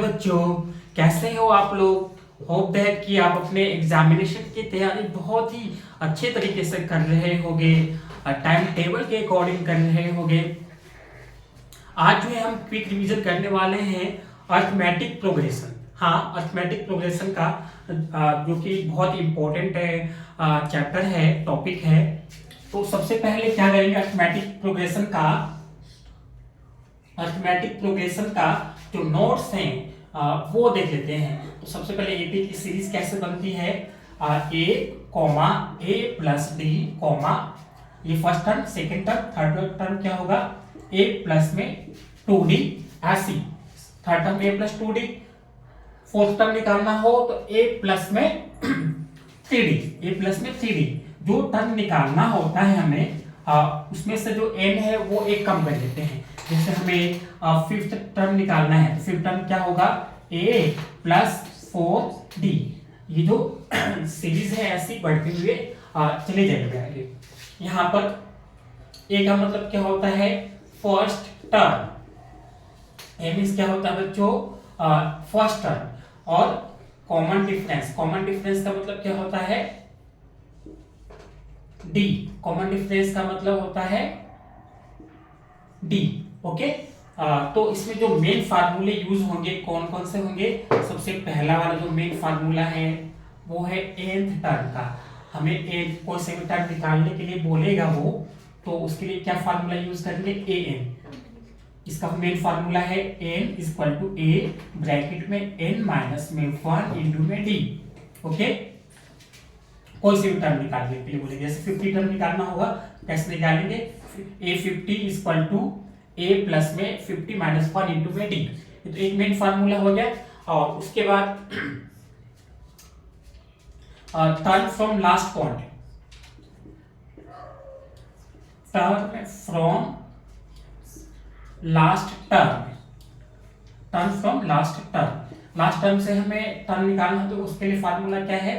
बच्चों, कैसे हो आप लोग। होप दैट कि आप अपने एग्जामिनेशन की तैयारी बहुत ही अच्छे तरीके से कर रहे होगे, टाइम टेबल के अकॉर्डिंग कर रहे होगे। आज जो है हम क्विक रिवीजन करने वाले हैं अर्थमेटिक प्रोग्रेशन। हाँ, अर्थमेटिक प्रोग्रेशन का जो कि बहुत इंपॉर्टेंट है, चैप्टर है, टॉपिक है। तो सबसे पहले क्या करेंगे, अर्थमेटिक प्रोग्रेशन का जो नोट्स हैं वो देख लेते हैं। तो सबसे पहले एपी की सीरीज कैसे बनती है, ए कॉमा ए प्लस डी कॉमा, ये first term, second term, third term क्या होगा, ए प्लस में 2d, ऐसी थर्ड टर्म ए प्लस 2d, फोर्थ टर्म निकालना हो तो ए प्लस में 3d, जो टर्म निकालना होता है हमें उसमें से जो n है वो एक कम कर देते हैं। जैसे हमें फिफ्थ टर्म निकालना है तो फिफ्थ टर्म क्या होगा, a प्लस 4d। ये जो सीरीज है ऐसी बढ़ते हुए चले जाएंगे। यहाँ पर a का मतलब क्या होता है, फर्स्ट टर्म। a मीन्स क्या होता है बच्चों, फर्स्ट टर्म। और कॉमन डिफरेंस का मतलब क्या होता है, d। कॉमन डिफरेंस का मतलब होता है d। ओके, तो इसमें जो मेन फार्मूले यूज होंगे कौन कौन से होंगे। सबसे पहला वाला जो मेन फार्मूला है वो है nth टर्म का। हमें कोई से भी टर्म निकालने के लिए बोलेगा वो, तो उसके लिए क्या फार्मूला यूज करेंगे, an। इसका मेन फार्मूला है n equal to a bracket में n माइनस में 1 इंटू में d। ओके, कोई से भी टर्म निकालने के लिए बोलेंगे। जैसे 50 टर्म निकालना होगा, कैसे निकालेंगे, a50 equal to a plus में 50 माइनस 1 इंटू में d। तो एक मेन फार्मूला हो गया। और उसके बाद term from last point, last term से हमें टर्म निकालना है तो उसके लिए फार्मूला क्या है,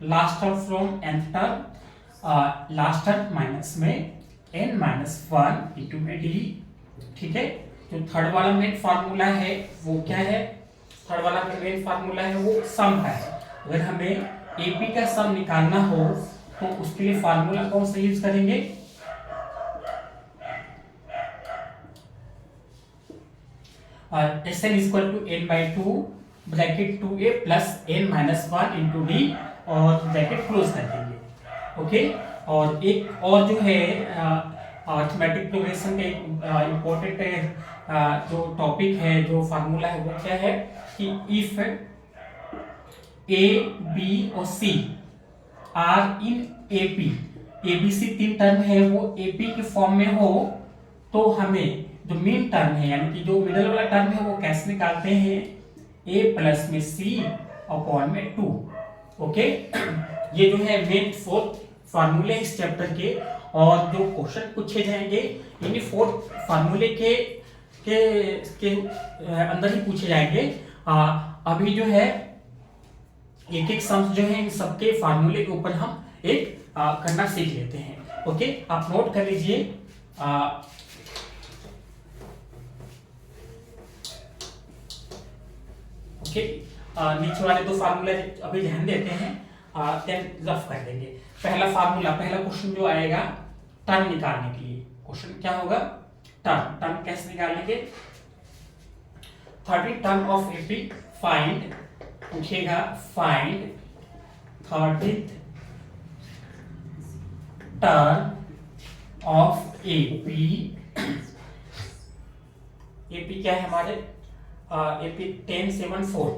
last term from nth term, last term minus में n माइनस 1 इंटू में d। ठीक है, जो थर्ड वाला मेन फार्मूला है वो क्या है, थर्ड वाला मेन फार्मूला है वो सम का है। अगर हमें एपी का सम निकालना हो तो उसके लिए फार्मूला कौन सा यूज करेंगे, Sn equal to n by 2 bracket 2a plus n minus 1 into d और ब्रैकेट क्लोज कर देंगे। ओके, और एक और जो है अर्थमेटिक प्रोग्रेशन के इम्पोर्टेंट जो टॉपिक है, जो फार्मूला है वो क्या है कि इफ a b और c are in AP, ABC तीन टर्म है वो एपी के फॉर्म में हो, तो हमें जो मेन टर्म है यानी कि जो मिडल वाला टर्म है वो कैसे निकालते हैं, a प्लस में c अपॉन में 2। ओके, ये जो है मेन फोर्थ फार्मूले इस चैप्टर के। और जो क्वेश्चन पूछे जाएंगे इन्हीं फोर्थ फार्मूले के अंदर ही पूछे जाएंगे। अभी जो है एक एक सम्स जो है इन सबके फार्मूले के ऊपर हम एक करना सीख लेते हैं। ओके, आप नोट कर लीजिए। ओके, नीचे वाले दो फार्मूले अभी ध्यान देते हैं, देन रफ कर देंगे। पहला क्वेश्चन जो आएगा टर्म निकालने के लिए, क्वेश्चन क्या होगा, टर्म कैसे निकालेंगे, 30 टर्म ऑफ एपी फाइंड, पूछेगा find 30th term of AP. AP क्या है हमारे, एपी 10 7 4,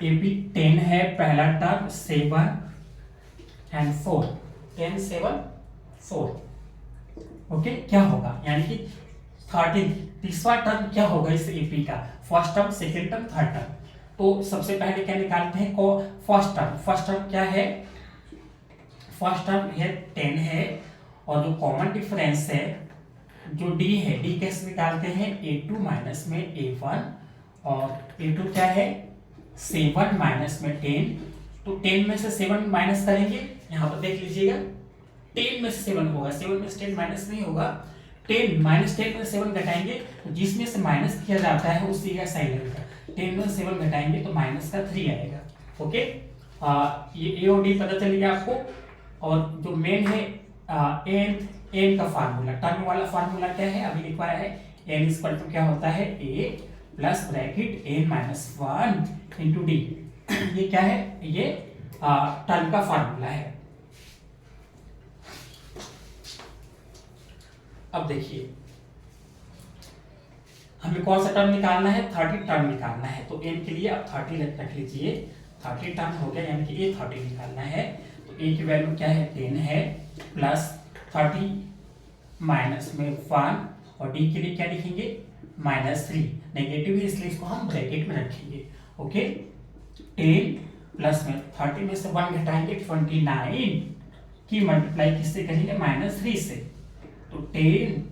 एपी 10 है पहला टर्म, 7 एंड 4, 10 7 4। ओके, क्या होगा यानी कि 13 तीसरा टर्म क्या होगा इस एपी का, first term, second term, third term. तो सबसे पहले क्या निकालते हैं, को फर्स्ट टर्म क्या है, फर्स्ट टर्म है 10 है, और जो कॉमन डिफरेंस है जो d है, d कैसे निकालते हैं, a2 माइनस में a1, और a2 क्या है 7 माइनस में 10, तो 10 में से 7 माइनस करेंगे, यहाँ पर देख लीजिएगा 10 में से 7 होगा, 7 में से 10 माइनस नहीं होगा, 10 -10 में 7 घटाएंगे तो जिसमें से माइनस किया जाता है उसी का साइन लगेगा। 10 में 7 घटाएंगे तो माइनस का 3 आएगा। ओके, ये ए और डी पता चल गया आपको। और जो मेन है एन का फार्मूला, टर्म वाला फार्मूला क्या है अभी लिखवाया है। एन इक्वल टू क्या होता है, A plus bracket N minus 1 into D. ये क्या है, ये टर्म का फार्मूला है। अब देखिए हमें कौन सा टर्म निकालना है, 30 टर्म निकालना है। तो एन के लिए अब 30 रख लीजिए, 30 टर्म हो गया, यानी कि ये 30 निकालना है। तो ए की वैल्यू क्या है, 10 है, प्लस 30 माइनस में 1, और डी के लिए क्या लिखेंगे, -3। नेगेटिव है इसलिए इसको हम ब्रैकेट में रखेंगे। ओके, 10 प्लस में 30 में से 1 घटाएंगे 29 की मल्टीप्लाई किससे करेंगे, -3 से। तो 10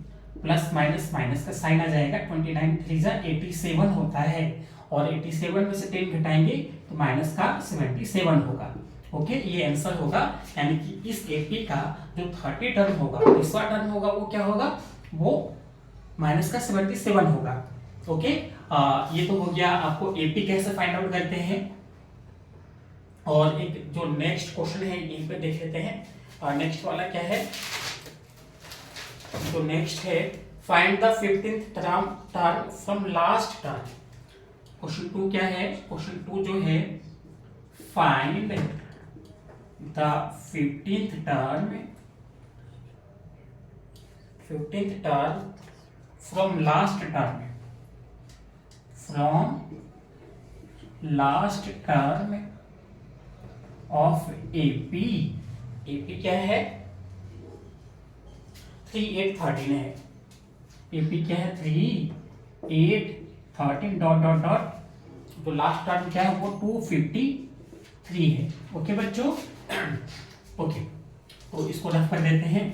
प्लस माइनस माइनस का साइन आ जाएगा, 29 3 87 होता है, और 87 में से 10 घटाएंगे तो माइनस का 77 होगा। ओके, ये आंसर होगा, यानी कि इस एपी का जो 30 टर्म होगा, तीसरा टर्म होगा, वो क्या होगा, वो माइनस का 77 होगा। ओके, ये तो हो गया आपको एपी कैसे फाइंड आउट करते हैं। और एक जो नेक्स्ट क्वेश्चन है यहीं पे देख लेते हैं। नेक्स्ट वाला क्या है, तो नेक्स्ट है find the 15th term from last term. Question 2 क्या है, क्वेश्चन 2 जो है find the 15th term from last term of AP. AP क्या है, 3 8 13 है। एपी क्या है, 3 8 13 डॉट डॉट डॉट, तो लास्ट टर्म क्या है वो 253 है। ओके बच्चों, ओके, तो इसको रफ कर देते हैं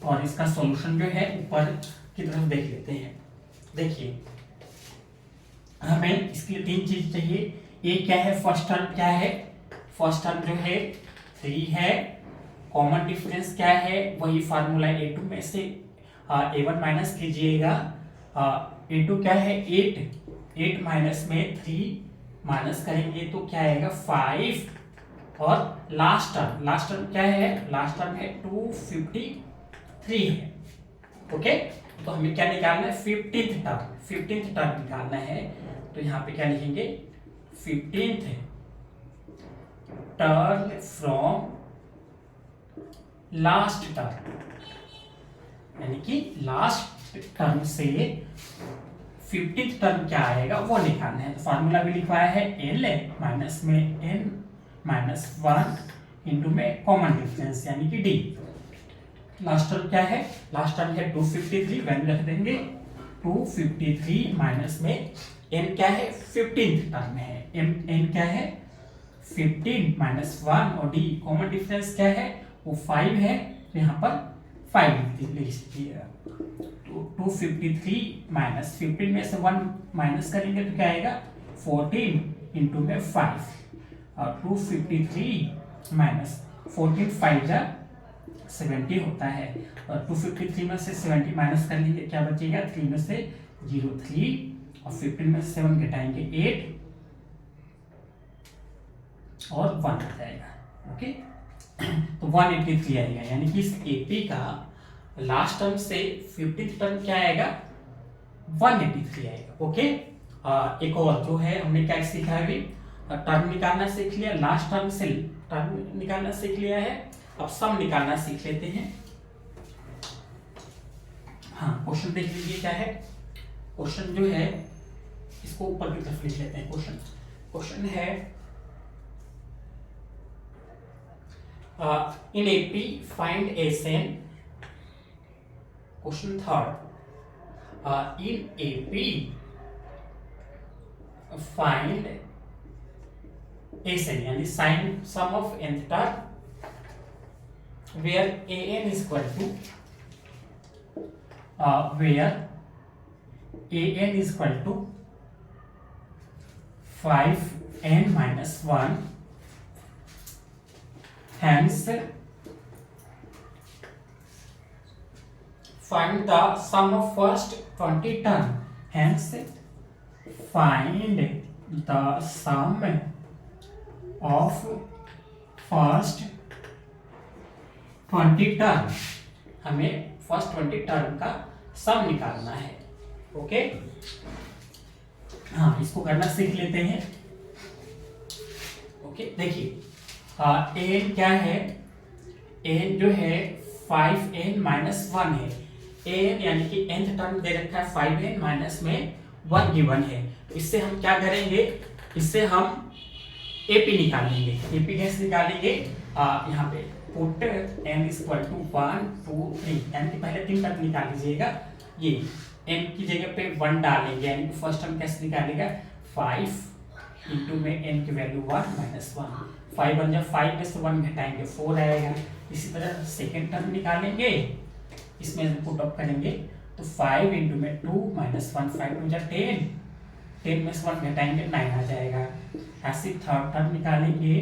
और इसका सॉल्यूशन जो है ऊपर की तरफ देख लेते हैं। देखिए हमें इसके लिए 3 चीज चाहिए। एक क्या है, फर्स्ट टर्म क्या है, फर्स्ट टर्म जो है 3 है, कॉमन डिफरेंस क्या है, वही फार्मूला A2 में से A1 माइनस कीजिएगा। A2 क्या है, 8 माइनस में 3 माइनस करेंगे तो क्या आएगा 5, और लास्ट टर्म क्या है, लास्ट टर्म है 253 है। ओके, तो हमें क्या निकालना है, 15th टर्म निकालना है। तो यहाँ पे क्या लिखेंगे, 15th term from last term, यानी कि लास्ट टर्म से 15th टर्म क्या आएगा वो निकालना है। तो फार्मूला भी लिखवाया है, एल माइनस में n माइनस 1 इंटू में कॉमन डिफरेंस यानी कि डी। लास्ट टर्म क्या है, लास्ट टर्म है 253, वैल्यू रख देंगे 253 माइनस में n क्या है, 15th टर्म है, n क्या है 15 माइनस 1, और d कॉमन डिफरेंस क्या है वो 5 है, तो यहाँ पर 5 लिख दीजिएगा। तो 253 माइनस 15 में से 1 माइनस करेंगे तो क्या आएगा 14 इंटू में 5, और 253 माइनस 14 5 जा 70 होता है, और 253 में से 70 माइनस कर लेंगे क्या बचेगा, 3 में से 0 3, और 15 में से 7 घटाएंगे 8, और 1 आ जाएगा। ओके, तो 183 आएगा, यानी कि इस एपी का लास्ट टर्म से 15th टर्म क्या आएगा, 183 आएगा। ओके, एक और जो है हमने क्या सीखा है, अभी टर्म निकालना सीख लिया, लास्ट टर्म से टर्म निकालना सीख लिया है, अब सम निकालना सीख लेते हैं। हाँ, क्वेश्चन देख लीजिए क्या है। क्वेश्चन जो है इसको ऊपर की तरफ लिख लेते हैं। क्वेश्चन है in AP find SN. Question 3rd, in AP find SN यानी sin sum of nth term, where AN is equal to 5n minus 1, hence find the sum of first 20 term. Hence, find the sum of first 20 term. हमें first 20 term का सम निकालना है. Okay, हाँ, इसको करना सीख लेते हैं. ओके, देखिए एन क्या है. एन जो है 5n माइनस 1 है. एन यानी कि nth टर्म दे रखा है 5n माइनस में 1 गिवन है. तो इससे हम क्या करेंगे, इससे हम एपी निकालेंगे. एपी कैसे निकालेंगे, यहाँ पे पुट n इक्वल टू 1 2 3, यानी कि पहले 3 टर्म निकाल लीजिएगा. ये n की जगह पे 1 डालेंगे, यानी कि फर्स्ट टर्म कैसे निकालेगा, 5 इंटू में n की वैल्यू 1 माइनस 1. 5 बन जाए, 5 में से 1 घटाएंगे 4 आएगा. इसी तरह सेकेंड टर्म निकालेंगे, इसमें पुट अप करेंगे तो 5 इंटू में 2 माइनस 1, 5 टू जा 10, 10 में से 1 घटाएंगे 9 आ जाएगा. ऐसे थर्ड टर्म निकालेंगे,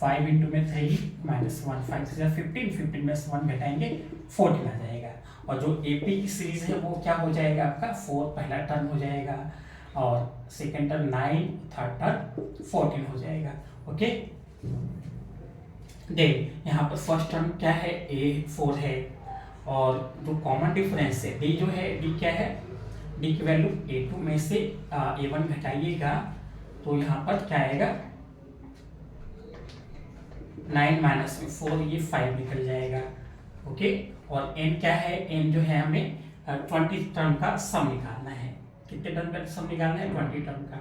5 इंटू में 3 माइनस 1, 5 से 15, 15 में से 1 घटाएंगे 14 आ जाएगा. और जो एपी की सीरीज है वो क्या हो जाएगा आपका, 4 पहला टर्म हो जाएगा और सेकेंड टर्म 9, थर्ड टर्म 14 हो जाएगा. ओके, देख यहाँ पर फर्स्ट टर्म क्या है, a4 है. और जो कॉमन डिफरेंस है d जो है, d क्या है, d की वैल्यू a2 में से a1 घटाइएगा तो यहाँ पर क्या आएगा, 9 माइनस में 4, ये 5 निकल जाएगा. ओके, और n क्या है, n जो है हमें 20 टर्म का सम निकालना है. कितने टर्म का सम निकालना है, 20 टर्म का.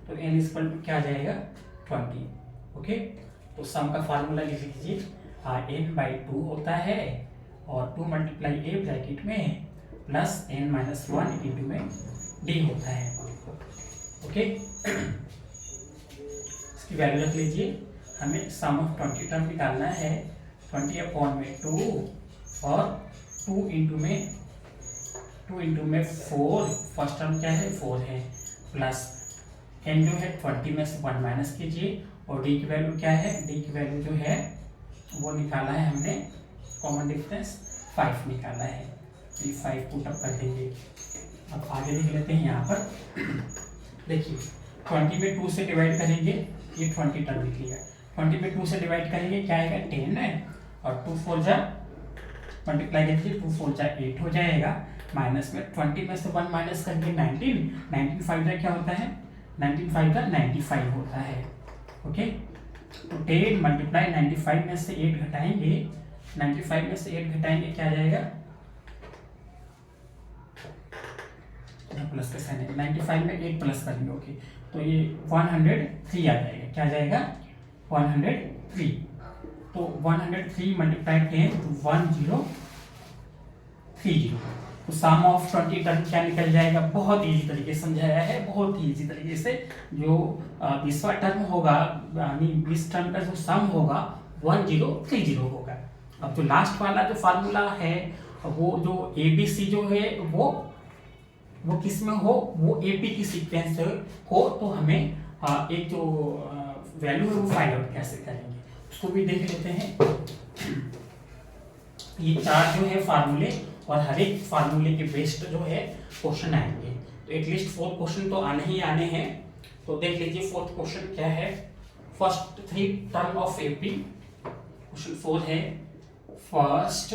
तो n इक्वल टू क्या आ जाएगा, 20. ओके, तो सम का फार्मूला लिख लीजिए, n बाई 2 होता है और 2 मल्टीप्लाई a ब्रैकेट में प्लस n माइनस 1 इंटू में d होता है. ओके, इसकी वैल्यू रख लीजिए. हमें सम ऑफ 20 टर्म निकालना है. 20 अपॉन में 2 और 2 इंटू में 4, फर्स्ट टर्म क्या है, 4 है, प्लस n जो है 20 में से 1 माइनस कीजिए. और d की वैल्यू क्या है, d की वैल्यू जो है वो निकाला है हमने, कॉमन डिफरेंस 5 निकाला है. ये 5 पुट अप कर देंगे. अब आगे लिख लेते हैं. यहाँ पर देखिए 20 में 2 से डिवाइड करेंगे, ये 20 टर्म निकलेगा. 20 में 2 से डिवाइड करेंगे क्या आएगा, 10 है, और 2 4 जा मल्टीप्लाई कीजिए, 2 4 जा 8 हो जाएगा. माइनस में 20 में से 1 माइनस करके 19, 19 5 जा क्या होता है, 19 5 जा 95 होता है. ओके, तो 10 मल्टीप्लाई 95 में से 8 घटाएंगे, 95 में से 8 घटाएंगे क्या आ जाएगा, प्लस का साइन है, 95 में 8 प्लस करेंगे. ओके, तो ये 103 आ जाएगा. क्या आ जाएगा, 103. तो 103 मल्टीप्लाई 10 तो 1030. तो सम ऑफ 20 टर्म क्या निकल जाएगा, बहुत इजी तरीके से समझाया है, बहुत ही इजी तरीके से. जो 20वां टर्म होगा, यानी 20 टर्म का जो सम होगा 1030 होगा. अब जो लास्ट वाला जो फार्मूला है, वो जो ABC जो है वो किस में हो, वो AP की सीक्वेंस हो, तो हमें एक जो वैल्यू है वो फाइंड आउट कैसे करेंगे उसको भी देख लेते हैं. ये 4 जो है फार्मूले, और हर एक फार्मूले के बेस्ड जो है क्वेश्चन आएंगे. तो एटलीस्ट 4 क्वेश्चन तो आने ही आने हैं. तो देख लीजिए 4th क्वेश्चन क्या है. First 3 term of AP, question 4 है, फर्स्ट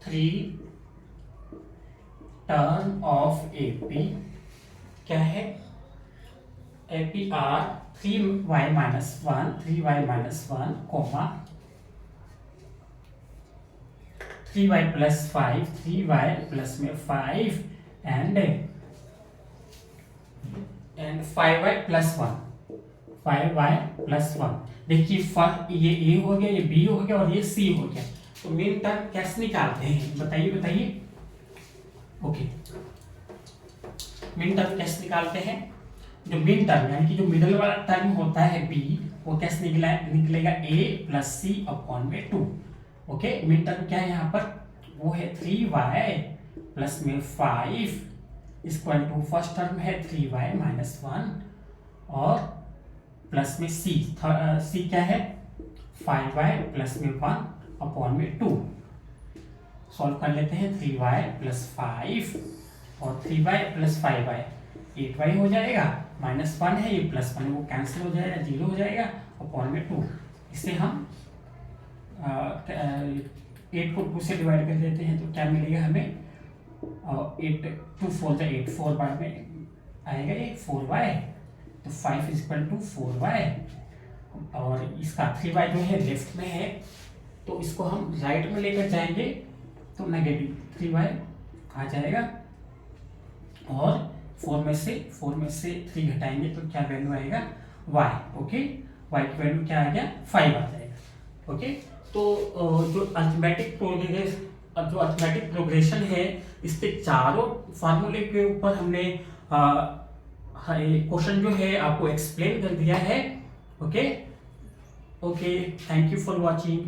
3 टर्म ऑफ AP क्या है, AP are 3y minus 1, 3y minus 1, comma 3y plus 5, 3y plus में 5 and 5y plus 1, 5y plus 1. देखिए ये A हो गया, ये B हो गया और ये C हो गया. तो मेन टर्म कैसे निकालते हैं, बताइए. ओके, मेन टर्म कैसे निकालते हैं, जो मेन टर्म यानी कि जो मिडल वाला टर्म होता है B, वो कैसे निकलेगा, A प्लस C अपॉन में 2. ओके, मेन टर्म क्या है यहाँ पर, वो है 3y प्लस में 5 इक्वल टू फर्स्ट टर्म है 3y माइनस 1 और प्लस में C क्या है, 5y प्लस में 1 अपॉन में 2. सॉल्व कर लेते हैं। 3y प्लस 5 और 3y प्लस 5y 8y हो जाएगा, -1 है ये +1 वो कैंसिल हो जाएगा, 0 हो जाएगा अपॉन में 2। इससे हम 8 को 2 से डिवाइड कर देते हैं तो क्या मिलेगा हमें, 8 2 4 द 8 4 बार में आएगा ये 4y, तो 5 = 4y। और इसका 3y जो है लेफ्ट में है तो इसको हम राइट में लेकर जाएंगे तो नेगेटिव 3y आ जाएगा, और 4 में से 3 घटाएंगे तो क्या वैल्यू आएगा y। ओके, y की वैल्यू क्या आ गया 5 आ जाएगा। ओके, तो जो अर्थमेटिक प्रोग्रेशन है इसके चारों फार्मूले के ऊपर हमने क्वेश्चन जो है आपको एक्सप्लेन कर दिया है। Okay, thank you for watching.